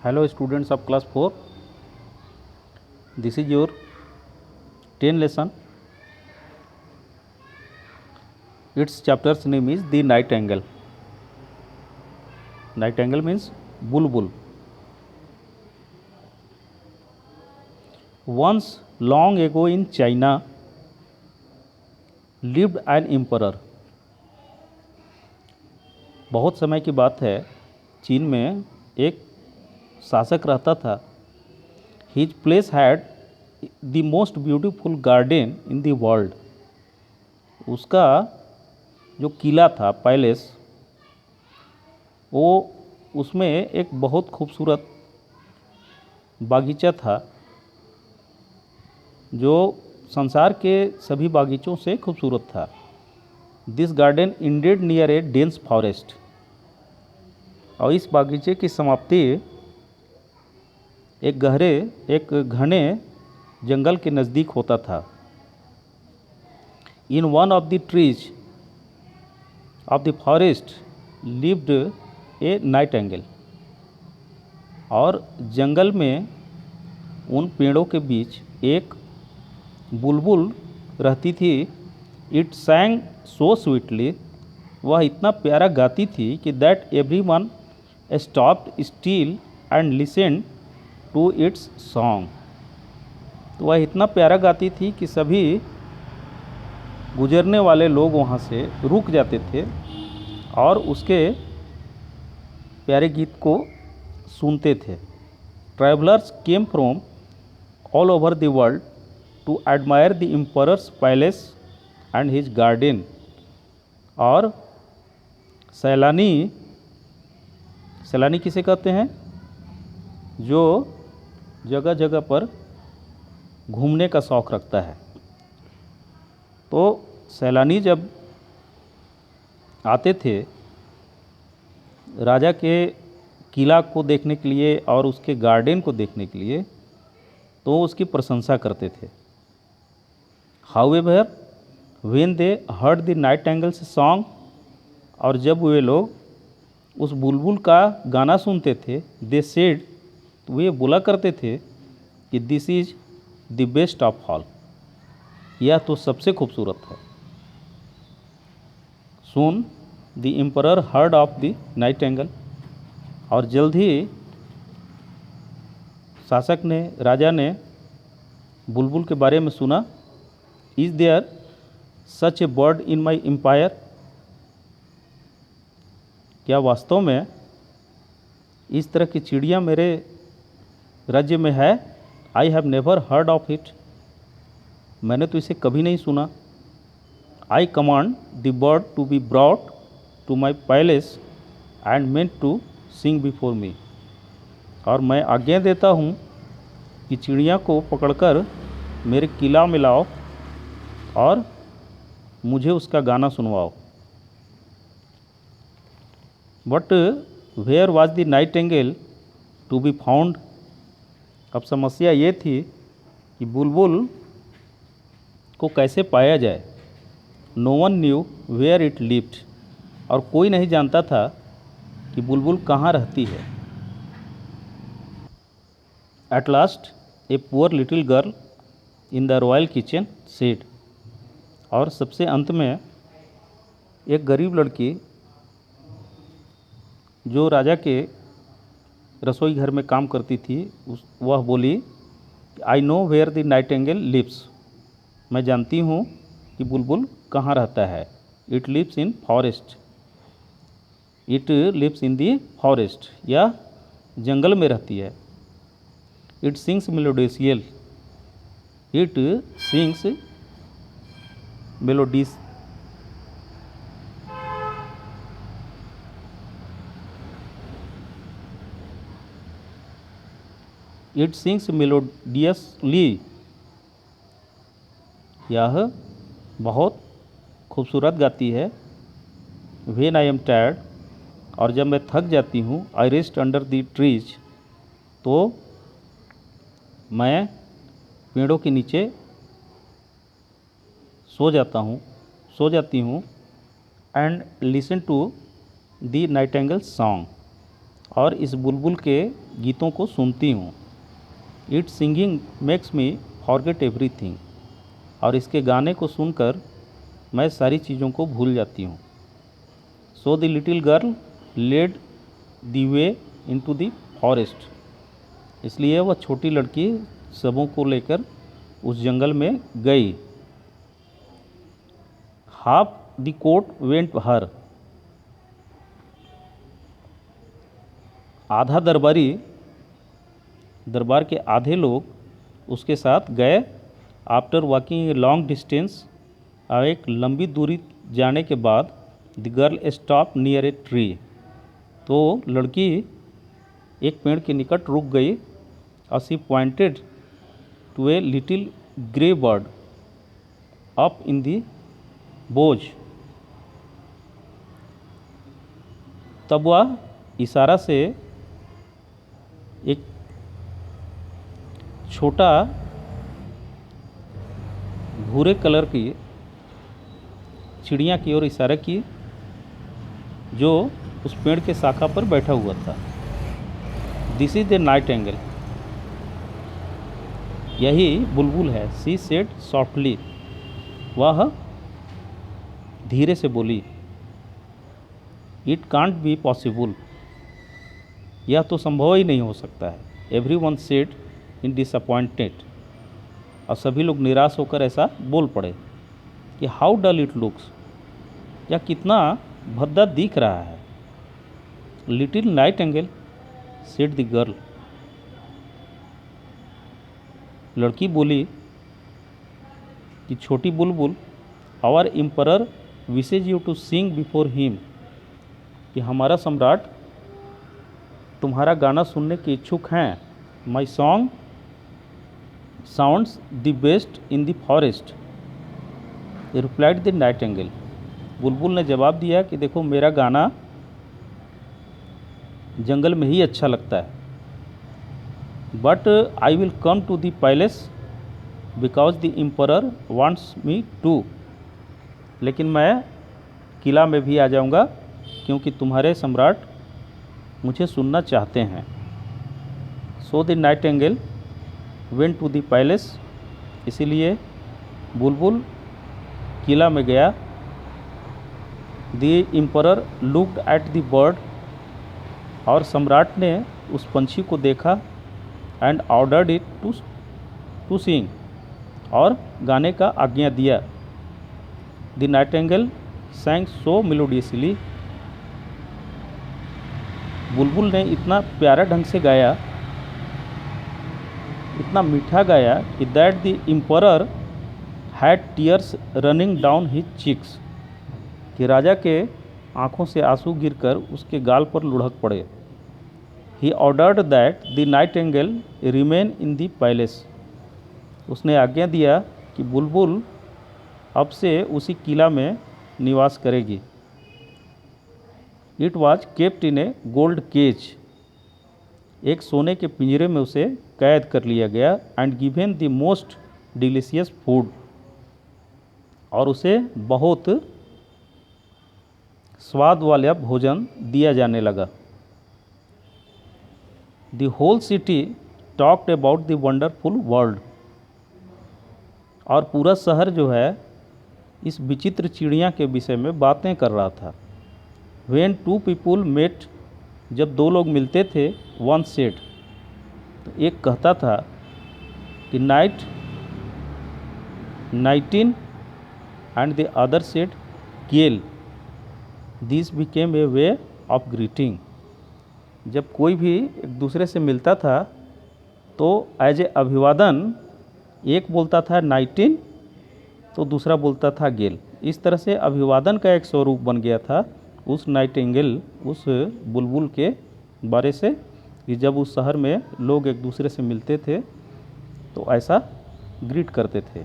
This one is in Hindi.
Hello students of class 4. This is your 10 lesson. Its chapter's name is The Nightingale. Nightingale means bulbul. Once long ago in China lived an emperor. बहुत समय की बात है, चीन में एक शासक रहता था. His place had the most beautiful garden in the world. उसका जो किला था, पैलेस, वो उसमें एक बहुत खूबसूरत बागीचा था जो संसार के सभी बागीचों से खूबसूरत था. This garden ended near A dense forest. और इस बागीचे की समाप्ति एक घने जंगल के नज़दीक होता था. In one of the trees of the forest lived A Nightingale. और जंगल में उन पेड़ों के बीच एक बुलबुल रहती थी. It sang so sweetly. वह इतना प्यारा गाती थी कि that every one stopped still and listen to its song. तो वह इतना प्यारा गाती थी कि सभी गुजरने वाले लोग वहाँ से रुक जाते थे और उसके प्यारे गीत को सुनते थे. Travellers came from all over the world to admire the emperor's palace and his garden. और सैलानी किसे कहते हैं? जो जगह जगह पर घूमने का शौक़ रखता है. तो सैलानी जब आते थे राजा के किला को देखने के लिए और उसके गार्डन को देखने के लिए, तो उसकी प्रशंसा करते थे. However when they heard the nightingales song. और जब वे लोग उस बुलबुल का गाना सुनते थे, दे सेड, वे बोला करते थे कि this is the best of all. यह तो सबसे खूबसूरत है. Soon the emperor heard of the Nightingale. और जल्द ही राजा ने बुलबुल के बारे में सुना. Is there such a bird in my empire. क्या वास्तव में इस तरह की चिड़िया मेरे राज्य में है? I have never heard of it. मैंने तो इसे कभी नहीं सुना. I command the bird to be brought to my palace and meant to sing before me. और मैं आज्ञा देता हूँ कि चिड़िया को पकड़कर मेरे किला में लाओ और मुझे उसका गाना सुनवाओ. But where was the nightingale to be found. अब समस्या ये थी कि बुलबुल को कैसे पाया जाए. No one knew where it lived. और कोई नहीं जानता था कि बुलबुल कहाँ रहती है. At last a poor little girl in the royal kitchen said. और सबसे अंत में एक गरीब लड़की जो राजा के रसोई घर में काम करती थी, वह बोली, I know where the nightingale lives. मैं जानती हूँ कि बुलबुल कहाँ रहता है. It lives in forest. It lives in the forest. या जंगल में रहती है. It sings melodiously. It sings melodious. It sings melodiously. यह बहुत खूबसूरत गाती है. When I am tired. और जब मैं थक जाती हूँ, I rest under the trees. तो मैं पेड़ों के नीचे सो जाती हूँ. And listen to the nightingale song. और इस बुलबुल के गीतों को सुनती हूँ। It singing makes me forget everything, और इसके गाने को सुनकर मैं सारी चीज़ों को भूल जाती हूँ। So the little girl led the way into the forest, इसलिए वह छोटी लड़की सबों को लेकर उस जंगल में गई। Half the court went her, आधा दरबार के आधे लोग उसके साथ गए। After walking a long distance, एक लंबी दूरी जाने के बाद, the girl stop near a tree, तो लड़की एक पेड़ के निकट रुक गई। और she pointed to a little grey bird up in the boughs, तब वह इशारा से एक छोटा भूरे कलर की चिड़िया की ओर इशारा की जो उस पेड़ के शाखा पर बैठा हुआ था। This is the night angle, यही बुलबुल है। सी सेड सॉफ्टली, वह धीरे से बोली। इट कांट बी पॉसिबल, यह तो संभव ही नहीं हो सकता है। Every one said in disappointed, और सभी लोग निराश होकर ऐसा बोल पड़े कि हाउ डल इट लुक्स, यह कितना भद्दा दिख रहा है। Little nightingale said the girl, लड़की बोली कि छोटी बुलबुल, our emperor wishes you to sing before him, कि हमारा सम्राट तुम्हारा गाना सुनने के इच्छुक हैं। My song sounds the best in the forest, replied the nightingale, बुलबुल ने जवाब दिया कि देखो मेरा गाना जंगल में ही अच्छा लगता है। But I will come to the palace because the emperor wants me to, लेकिन मैं किला में भी आ जाऊंगा क्योंकि तुम्हारे सम्राट मुझे सुनना चाहते हैं। So the nightingale went to the palace, इसीलिए बुलबुल किला में गया। The emperor looked at the bird, और सम्राट ने उस पंछी को देखा। And ordered it to sing, और गाने का आज्ञा दिया। The nightingale sang so melodiously, बुलबुल ने इतना प्यारा ढंग से गाया, इतना मीठा गाया कि that the emperor had tears running down his cheeks, कि राजा के आँखों से आंसू गिरकर उसके गाल पर लुढ़क पड़े। He ordered that the night angle remain in the palace, उसने आज्ञा दिया कि बुलबुल अब से उसी किला में निवास करेगी। It was kept in a gold cage, एक सोने के पिंजरे में उसे कैद कर लिया गया। And given the most delicious food, और उसे बहुत स्वाद वाला भोजन दिया जाने लगा। The whole city talked about the wonderful world, और पूरा शहर जो है इस विचित्र चिड़िया के विषय में बातें कर रहा था। व्हेन टू पीपुल मेट, जब दो लोग मिलते थे, वन सेड, तो एक कहता था कि night nightin, and the other said gale. This became a way of greeting, जब कोई भी एक दूसरे से मिलता था तो एज ए अभिवादन एक बोलता था नाइटिन तो दूसरा बोलता था गेल। इस तरह से अभिवादन का एक स्वरूप बन गया था उस नाइटिंगेल, उस बुलबुल के बारे से, कि जब उस शहर में लोग एक दूसरे से मिलते थे तो ऐसा ग्रीट करते थे।